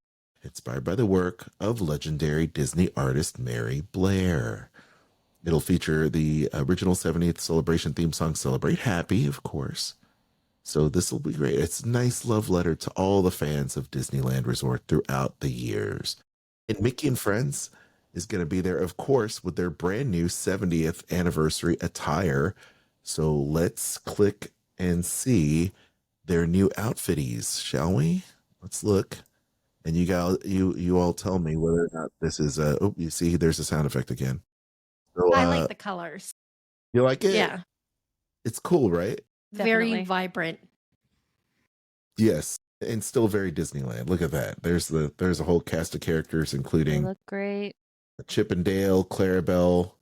inspired by the work of legendary Disney artist Mary Blair. It'll feature the original 70th celebration theme song, Celebrate Happy, of course. So this will be great. It's a nice love letter to all the fans of Disneyland Resort throughout the years. And Mickey and Friends is going to be there, of course, with their brand new 70th anniversary attire. So let's click and see their new outfitties, shall we? Let's look. And you all tell me whether or not this is you see, there's a sound effect again. So, I like the colors. You like it? Yeah. It's cool, right? Very Definitely. vibrant. Yes. And still very Disneyland. Look at that. There's a whole cast of characters, They including look great. Chip and Dale, Clarabelle.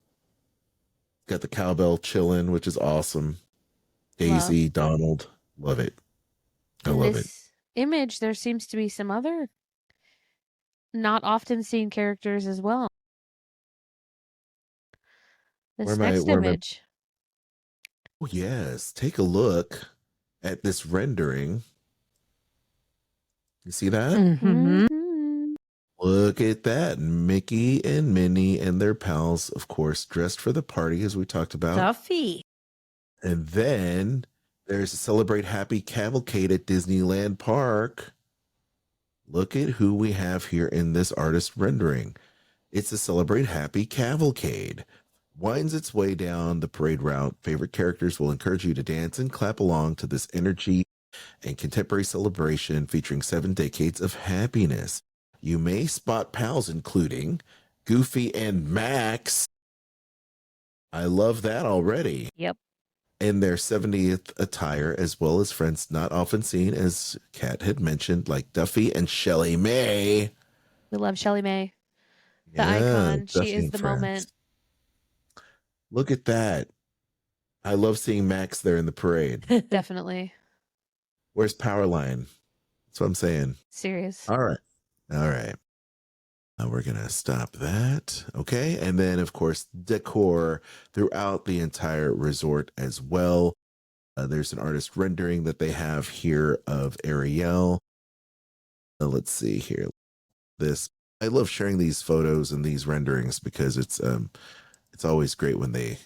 Got the cowbell chilling, which is awesome. Daisy, Love. Donald. Love it. I In love this image, there seems to be some other not often seen characters as well. This next image. Oh, yes. Take a look at this rendering. You see that? Mm-hmm. Look at that. Mickey and Minnie and their pals, of course, dressed for the party, as we talked about. Duffy. And then there's a Celebrate Happy Cavalcade at Disneyland Park. Look at who we have here in this artist rendering. It's a Celebrate Happy Cavalcade. Winds its way down the parade route. Favorite characters will encourage you to dance and clap along to this energy and contemporary celebration featuring 7 decades of happiness. You may spot pals including Goofy and Max. I love that already. Yep. In their 70th attire, as well as friends not often seen, as Kat had mentioned, like Duffy and Shelly May. We love Shelly May. The Yeah, icon. Duffy She is and the friends. moment. Look at that. I love seeing Max there in the parade. Definitely. Where's Powerline? That's what I'm saying. Serious. All right. Now we're going to stop that. Okay. And then, of course, decor throughout the entire resort as well. There's an artist rendering that they have here of Ariel. Let's see here. I love sharing these photos and these renderings because it's always great when they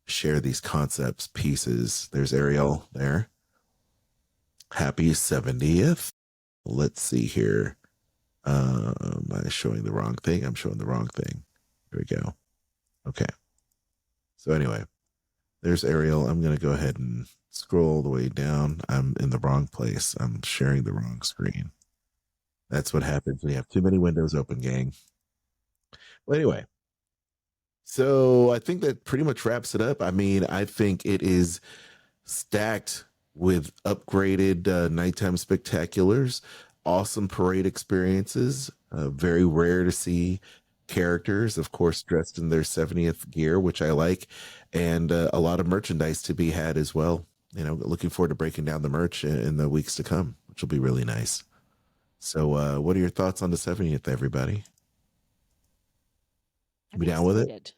share these concepts pieces. There's Ariel there. Happy 70th. Let's see here. Am I showing the wrong thing? I'm showing the wrong thing. Here we go. Okay. So anyway, there's Ariel. I'm going to go ahead and scroll all the way down. I'm in the wrong place. I'm sharing the wrong screen. That's what happens when you have too many windows open, gang. Well, anyway, so I think that pretty much wraps it up. I mean, I think it is stacked with upgraded nighttime spectaculars, awesome parade experiences, very rare to see characters, of course, dressed in their 70th gear, which I like, and a lot of merchandise to be had as well. You know, looking forward to breaking down the merch in the weeks to come, which will be really nice. So what are your thoughts on the 70th, everybody? Be down with it?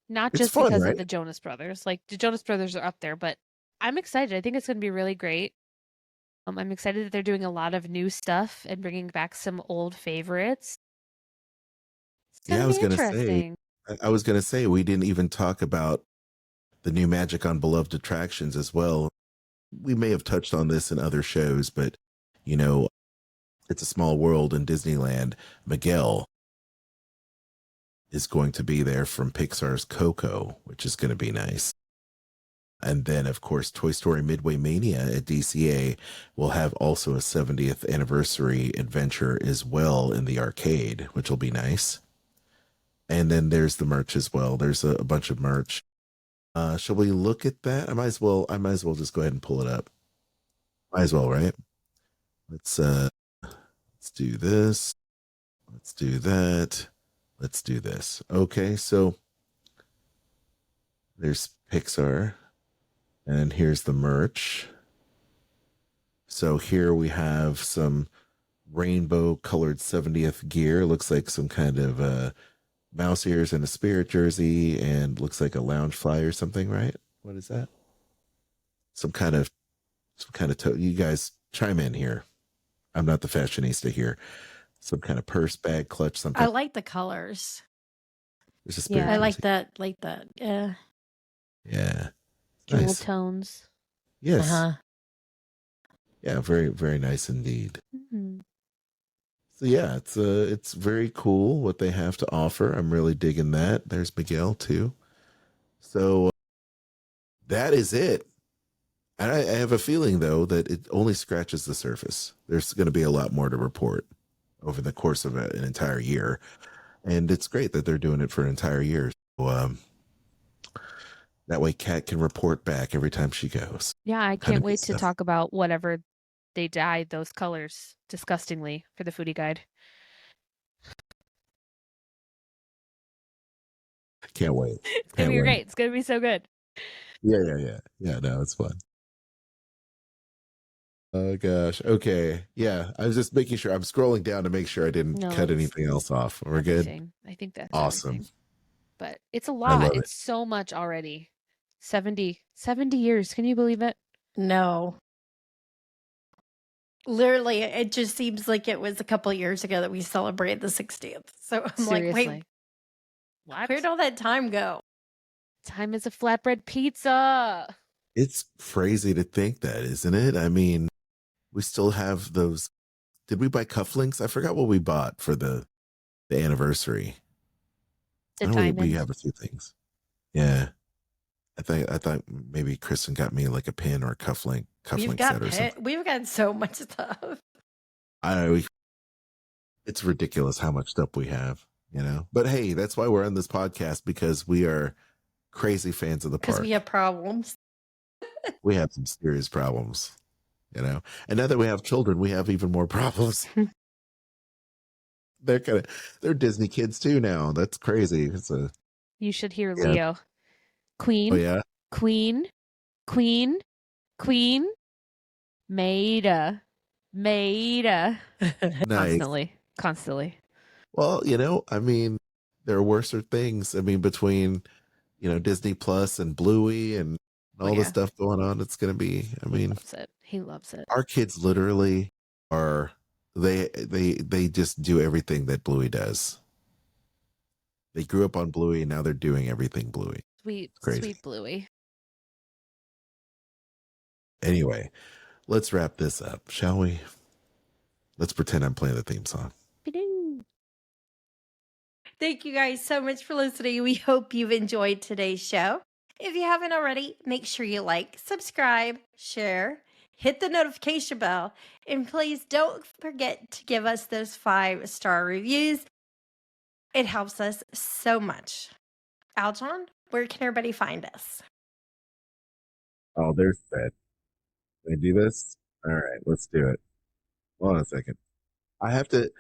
Not It's just fun, because right? of the Jonas Brothers. Like, the Jonas Brothers are up there, but I'm excited. I think it's going to be really great. I'm excited that they're doing a lot of new stuff and bringing back some old favorites. Yeah, Interesting. I was gonna say we didn't even talk about the new Magic on Beloved attractions as well. We may have touched on this in other shows, but you know, It's a Small World in Disneyland. Miguel is going to be there from Pixar's Coco, which is going to be nice. And then, of course, Toy Story Midway Mania at DCA will have also a 70th anniversary adventure as well in the arcade, which will be nice. And then there's the merch as well. There's a bunch of merch. Shall we look at that? I might as well just go ahead and pull it up. Might as well, right? Let's do this. Let's do that. Let's do this. Okay, so there's Pixar. And here's the merch. So here we have some rainbow colored 70th gear. Looks like some kind of mouse ears and a spirit jersey, and looks like a lounge fly or something, right? What is that? Some kind of you guys chime in here. I'm not the fashionista here. Some kind of purse, bag, clutch, something. I like the colors. There's a spirit I jersey. like that. Yeah. Yeah. Jewel Nice. tones. Yes. Yeah, very, very nice indeed. Mm-hmm. So yeah, it's very cool what they have to offer. I'm really digging that. There's Miguel too. So that is it. And I have a feeling though that it only scratches the surface. There's going to be a lot more to report over the course of an entire year, and it's great that they're doing it for an entire year. So that way, Kat can report back every time she goes. Yeah, I can't wait to talk about whatever they dyed those colors disgustingly for the foodie guide. Can't wait. It's gonna be great. It's gonna be so good. Yeah. No, it's fun. Oh gosh. Okay. Yeah. I was just making sure. I'm scrolling down to make sure I didn't cut anything else off. We're good. I think that's awesome. Everything. But it's a lot. It's so much already. 70 years. Can you believe it? No. Literally, it just seems like it was a couple of years ago that we celebrated the 60th. So I'm Seriously. like, wait, what? Where'd all that time go? Time is a flatbread pizza. It's crazy to think that, isn't it? I mean, we still have those. Did we buy cufflinks? I forgot what we bought for the anniversary. We have a few things. Yeah. I thought maybe Kristen got me like a pin or a cufflink set or something. We've got so much stuff. It's ridiculous how much stuff we have, you know. But hey, that's why we're on this podcast, because we are crazy fans of the park. Because we have problems. We have some serious problems, you know. And now that we have children, we have even more problems. They're Disney kids too now. That's crazy. You should hear Leo. Queen. Oh yeah. Queen. Maida. Nice. Constantly. Well, you know, I mean, there are worser things. I mean, between, you know, Disney Plus and Bluey and all the stuff going on, it's going to be, He loves it. Our kids literally are, they just do everything that Bluey does. They grew up on Bluey and now they're doing everything Bluey. Sweet Bluey. Anyway, let's wrap this up, shall we? Let's pretend I'm playing the theme song. Thank you guys so much for listening. We hope you've enjoyed today's show. If you haven't already, make sure you like, subscribe, share, hit the notification bell, and please don't forget to give us those 5-star reviews. It helps us so much. Aljon, where can everybody find us? Oh, there's that. Can I do this? All right, let's do it. Hold on a second. I have to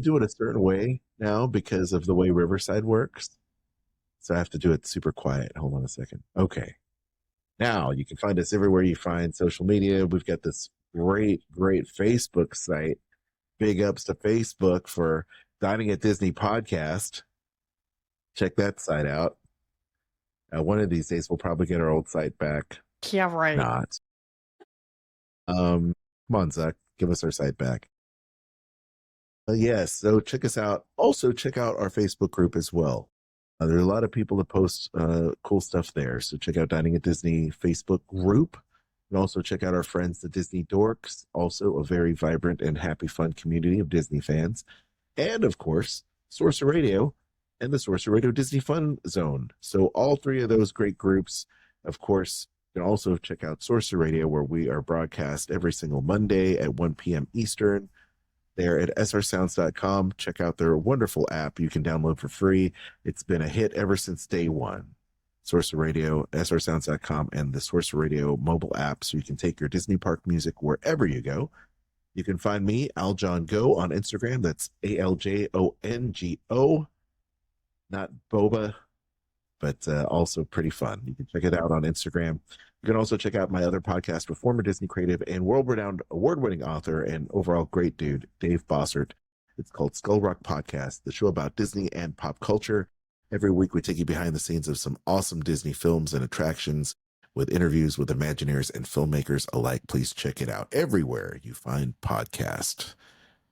do it a certain way now because of the way Riverside works. So I have to do it super quiet. Hold on a second. Okay. Now you can find us everywhere you find social media. We've got this great Facebook site. Big ups to Facebook for Dining at Disney podcast. Check that site out. One of these days we'll probably get our old site back. Yeah, right. Not. Come on, Zach. Give us our site back. Yes, so check us out. Also, check out our Facebook group as well. There are a lot of people that post cool stuff there. So check out Dining at Disney Facebook group. And also check out our friends, the Disney Dorks. Also a very vibrant and happy, fun community of Disney fans. And, of course, Sorcerer Radio and the Sorcerer Radio Disney Fun Zone. So all three of those great groups. Of course, you can also check out Sorcerer Radio, where we are broadcast every single Monday at 1 p.m. Eastern. They're at srsounds.com. Check out their wonderful app you can download for free. It's been a hit ever since day one. Sorcerer Radio, srsounds.com, and the Sorcerer Radio mobile app, so you can take your Disney park music wherever you go. You can find me, Aljon Go, on Instagram. That's ALJONGO. Not boba, but also pretty fun. You can check it out on Instagram. You can also check out my other podcast with former Disney creative and world-renowned award-winning author and overall great dude, Dave Bossert. It's called Skull Rock Podcast, the show about Disney and pop culture. Every week we take you behind the scenes of some awesome Disney films and attractions with interviews with Imagineers and filmmakers alike. Please check it out everywhere you find podcast.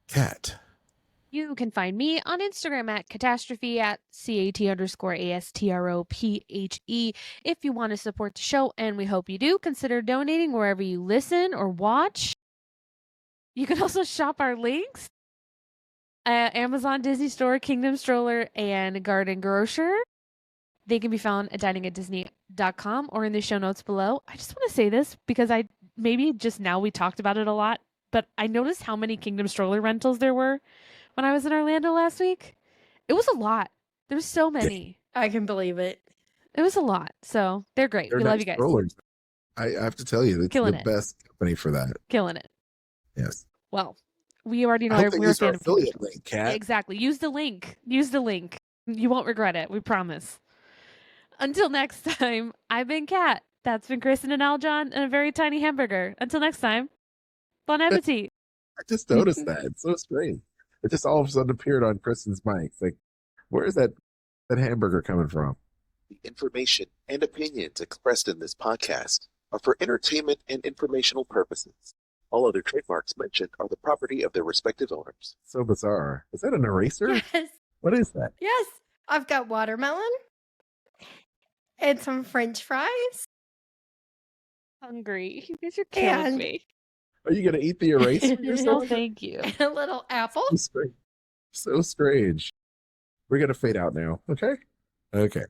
Kat. You can find me on Instagram at catastrophe at CAT_ASTROPHE. If you want to support the show, and we hope you do, consider donating wherever you listen or watch. You can also shop our links at Amazon, Disney Store, Kingdom Stroller, and Garden Grocer. They can be found at diningatdisney.com or in the show notes below. I just want to say this because maybe just now we talked about it a lot, but I noticed how many Kingdom Stroller rentals there were when I was in Orlando last week. It was a lot. There was so many. I can believe it. It was a lot. So they're great. We love you guys. Strollers. I have to tell you, it's Killing the it. best company for that. Killing it. Yes. Well, we already know I hope they we're a use our fan of Kingdom affiliate Stroller. link, Kat. Exactly. Use the link. Use the link. You won't regret it. We promise. Until next time, I've been Kat. That's been Kristen and Aljon and a very tiny hamburger. Until next time, bon appetit. I just noticed that. It's so strange. It just all of a sudden appeared on Kristen's mic. It's like, where is that hamburger coming from? The information and opinions expressed in this podcast are for entertainment and informational purposes. All other trademarks mentioned are the property of their respective owners. So bizarre. Is that an eraser? Yes. What is that? Yes. I've got watermelon and some French fries. Hungry. You guys are killing And- me. Are you going to eat the eraser? No, thank you. And a little apple. So strange. So strange. We're going to fade out now. Okay? Okay.